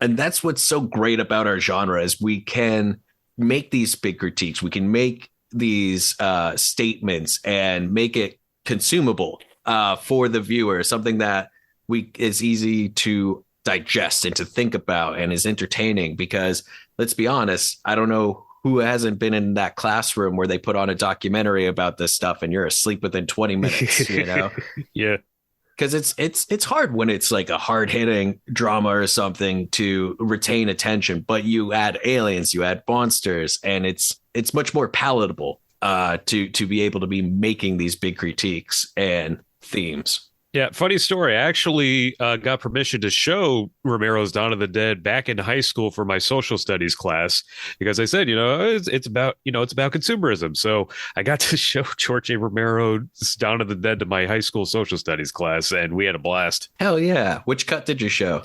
And that's what's so great about our genre, is we can make these big critiques. We can make these statements and make it consumable for the viewer, something that is easy to digest and to think about and is entertaining. Because let's be honest, I don't know who hasn't been in that classroom where they put on a documentary about this stuff and you're asleep within 20 minutes, you know? Yeah. Because it's hard when it's like a hard-hitting drama or something to retain attention, but you add aliens, you add monsters, and it's much more palatable to be able to be making these big critiques and themes. Yeah, funny story. I actually got permission to show Romero's Dawn of the Dead back in high school for my social studies class, because I said, it's about consumerism. So I got to show George A. Romero's Dawn of the Dead to my high school social studies class, and we had a blast. Hell yeah! Which cut did you show?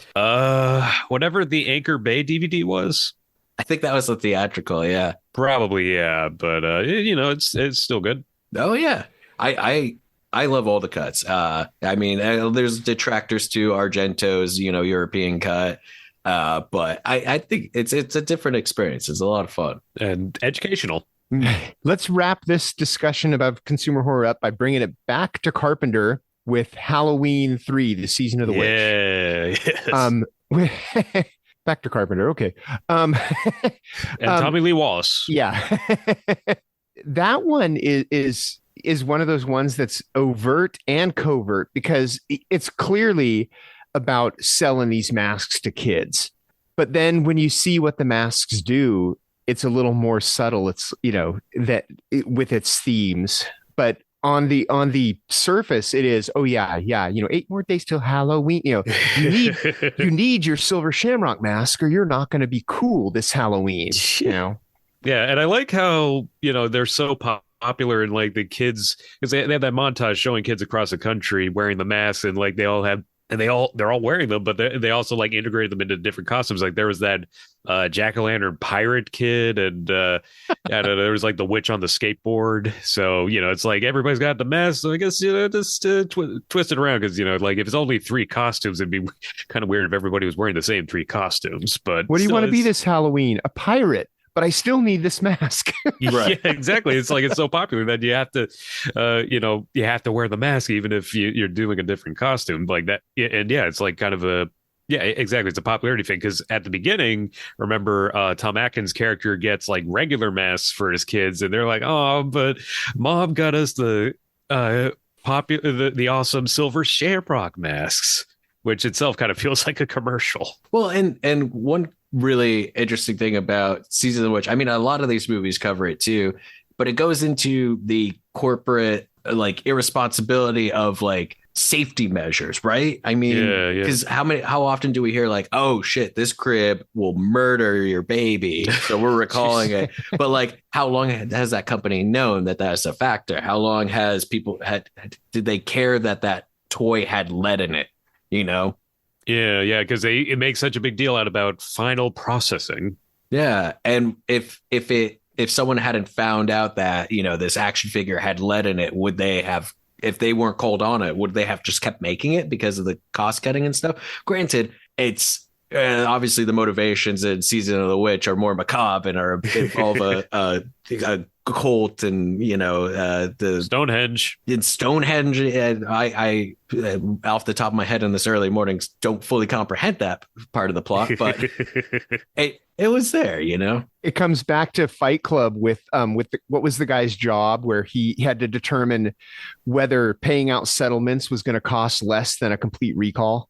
Whatever the Anchor Bay DVD was. I think that was the theatrical. Yeah, probably. Yeah, but it's still good. Oh yeah, I love all the cuts. I mean, there's detractors to Argento's, European cut. But I think it's a different experience. It's a lot of fun and educational. Let's wrap this discussion about consumer horror up by bringing it back to Carpenter with Halloween 3, the Season of the Witch. Yes. Back to Carpenter. Okay. And Tommy Lee Wallace. Yeah. That one is one of those ones that's overt and covert, because it's clearly about selling these masks to kids. But then when you see what the masks do, it's a little more subtle. It's, with its themes. But on the surface, it is, 8 more days till Halloween. You need your silver shamrock mask or you're not going to be cool this Halloween. Yeah, and I like how, they're so popular in like the kids, because they have that montage showing kids across the country wearing the masks, and like they all have and they're all wearing them, but they also like integrated them into different costumes. Like there was that jack-o'-lantern pirate kid, and I don't know, there was like the witch on the skateboard. So it's like everybody's got the mask. So I guess just twist it around, because like if it's only 3 costumes, it'd be kind of weird if everybody was wearing the same 3 costumes. But what do you want to be this Halloween? A pirate? But I still need this mask. Right. Yeah, exactly. It's like it's so popular that you have to, you have to wear the mask even if you're doing a different costume like that. And yeah, it's like kind of exactly. It's a popularity thing, because at the beginning, remember, Tom Atkins' character gets like regular masks for his kids, and they're like, "Oh, but Mom got us the awesome silver Shamrock masks," which itself kind of feels like a commercial. Well, and one really interesting thing about Season of the Witch, I mean, a lot of these movies cover it too, but it goes into the corporate like irresponsibility of like safety measures, right? I mean, because how often do we hear like, oh shit, this crib will murder your baby, so we're recalling it. But like, how long has that company known that that's a factor? How long has people did they care that toy had lead in it? Yeah, because it makes such a big deal out about final processing. Yeah, and if someone hadn't found out that this action figure had lead in it, would they have? If they weren't called on it, would they have just kept making it because of the cost cutting and stuff? Granted, it's obviously the motivations in Season of the Witch are more macabre and are involve a cult and the Stonehenge. In Stonehenge, and I off the top of my head in this early mornings don't fully comprehend that part of the plot, but it was there. It comes back to Fight Club with what was the guy's job, where he had to determine whether paying out settlements was going to cost less than a complete recall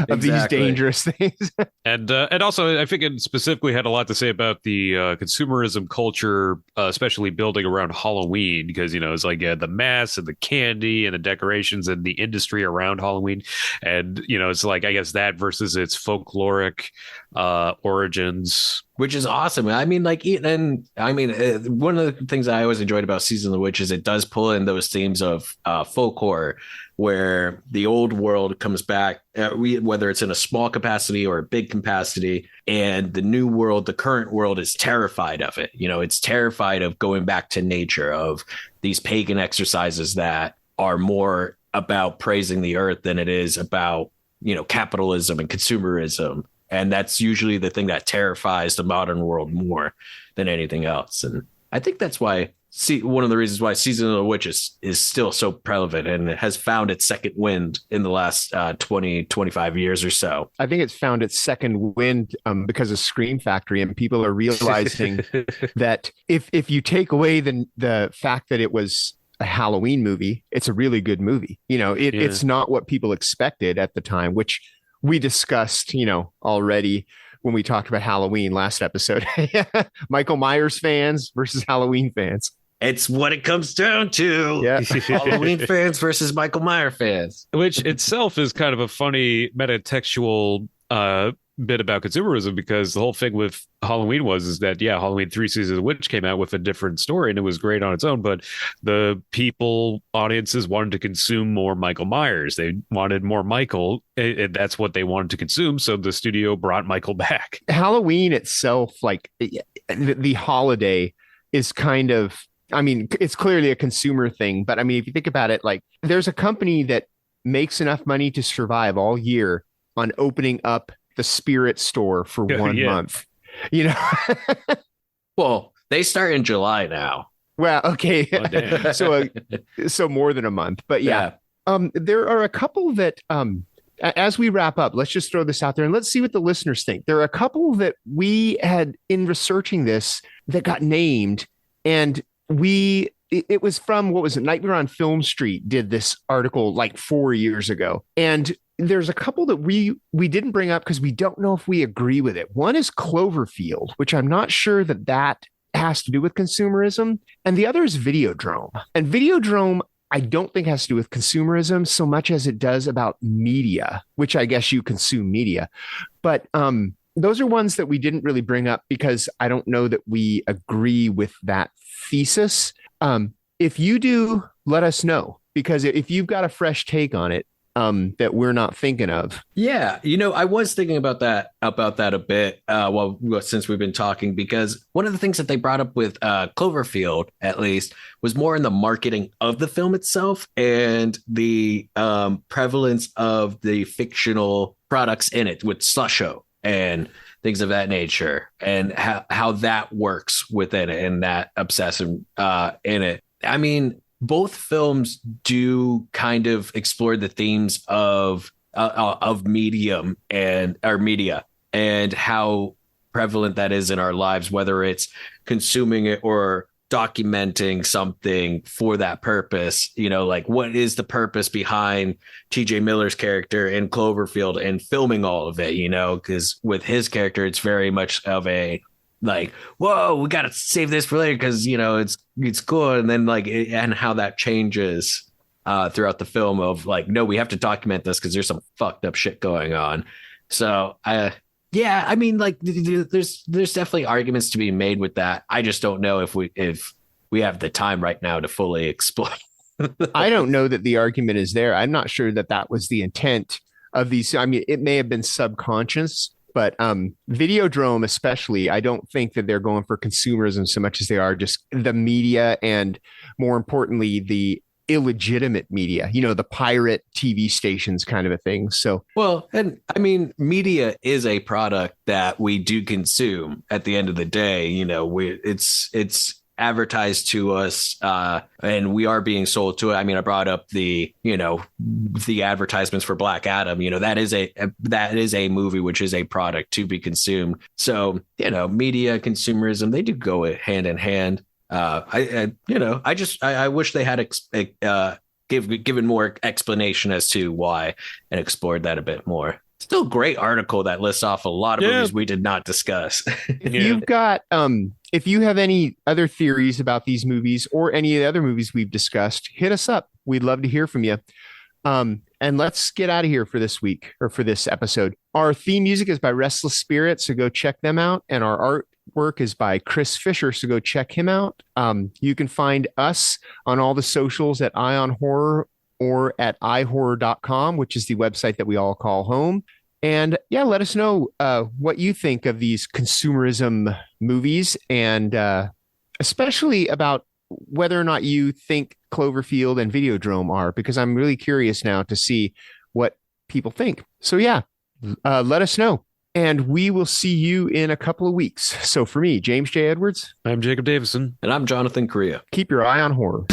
of these dangerous things. And also, I think it specifically had a lot to say about the consumerism culture, especially building around Halloween, because it's like the masks and the candy and the decorations and the industry around Halloween, and it's like, I guess, that versus its folkloric origins, which is awesome. I mean, like, and I mean, one of the things I always enjoyed about Season of the Witch is it does pull in those themes of folk horror, where the old world comes back, whether it's in a small capacity or a big capacity, and the new world, the current world, is terrified of it. It's terrified of going back to nature, of these pagan exercises that are more about praising the earth than it is about, capitalism and consumerism. And that's usually the thing that terrifies the modern world more than anything else. And I think that's why one of the reasons why Season of the Witch is still so prevalent, and it has found its second wind in the last 25 years or so. I think it's found its second wind because of Scream Factory, and people are realizing that if you take away the fact that it was a Halloween movie, it's a really good movie. It's not what people expected at the time, which we discussed, already when we talked about Halloween last episode. Michael Myers fans versus Halloween fans. It's what it comes down to. Yeah. Halloween fans versus Michael Myers fans. Which itself is kind of a funny metatextual bit about consumerism, because the whole thing with Halloween is that Halloween 3 Seasons of the Witch came out with a different story, and it was great on its own, but the audiences wanted to consume more Michael Myers. They wanted more Michael, and that's what they wanted to consume, so the studio brought Michael back. Halloween itself, like the holiday, is kind of, I mean, it's clearly a consumer thing, but I mean, if you think about it, like, there's a company that makes enough money to survive all year on opening up the Spirit store for 1 month, Well, they start in July now. Well, okay. So more than a month, but yeah. There are a couple that, as we wrap up, let's just throw this out there and let's see what the listeners think. There are a couple that we had in researching this that got named, and it was from, what was it? Nightmare on Film Street did this article like 4 years ago. And there's a couple that we didn't bring up because we don't know if we agree with it. One is Cloverfield, which I'm not sure that has to do with consumerism. And the other is Videodrome. And Videodrome, I don't think has to do with consumerism so much as it does about media, which I guess you consume media. But those are ones that we didn't really bring up because I don't know that we agree with that thesis. If you do, let us know, because if you've got a fresh take on it, that we're not thinking of. Yeah, I was thinking about that a bit since we've been talking, because one of the things that they brought up with Cloverfield, at least, was more in the marketing of the film itself and the prevalence of the fictional products in it with slusho and things of that nature, and how that works within it and that obsession in it. I mean, both films do kind of explore the themes of media and how prevalent that is in our lives, whether it's consuming it or documenting something for that purpose. Like, what is the purpose behind TJ Miller's character in Cloverfield and filming all of it, because with his character, it's very much of a like, whoa, we got to save this for later because, it's cool. And then and how that changes throughout the film of like, no, we have to document this because there's some fucked up shit going on. So yeah, I mean, like, there's definitely arguments to be made with that. I just don't know if we have the time right now to fully explore. I don't know that the argument is there. I'm not sure that was the intent of these. I mean, it may have been subconscious, but Videodrome especially, I don't think that they're going for consumerism so much as they are just the media, and more importantly, the illegitimate media, the pirate TV stations kind of a thing. So, well, and I mean, media is a product that we do consume at the end of the day. It's advertised to us and we are being sold to it. I mean, I brought up the advertisements for Black Adam. That is a movie which is a product to be consumed. So, media, consumerism, they do go hand in hand. I wish they had given more explanation as to why and explored that a bit more. Still a great article that lists off a lot of movies we did not discuss. You've got if you have any other theories about these movies or any of the other movies we've discussed, hit us up. We'd love to hear from you. And let's get out of here for this week, or for this episode. Our theme music is by Restless Spirit, so go check them out. And our artwork is by Chris Fisher, so go check him out. You can find us on all the socials at Ion Horror or at iHorror.com, which is the website that we all call home. And yeah, let us know what you think of these consumerism movies, and especially about whether or not you think Cloverfield and Videodrome are, because I'm really curious now to see what people think. So yeah, let us know. And we will see you in a couple of weeks. So for me, James J. Edwards. I'm Jacob Davison. And I'm Jonathan Correa. Keep your eye on horror.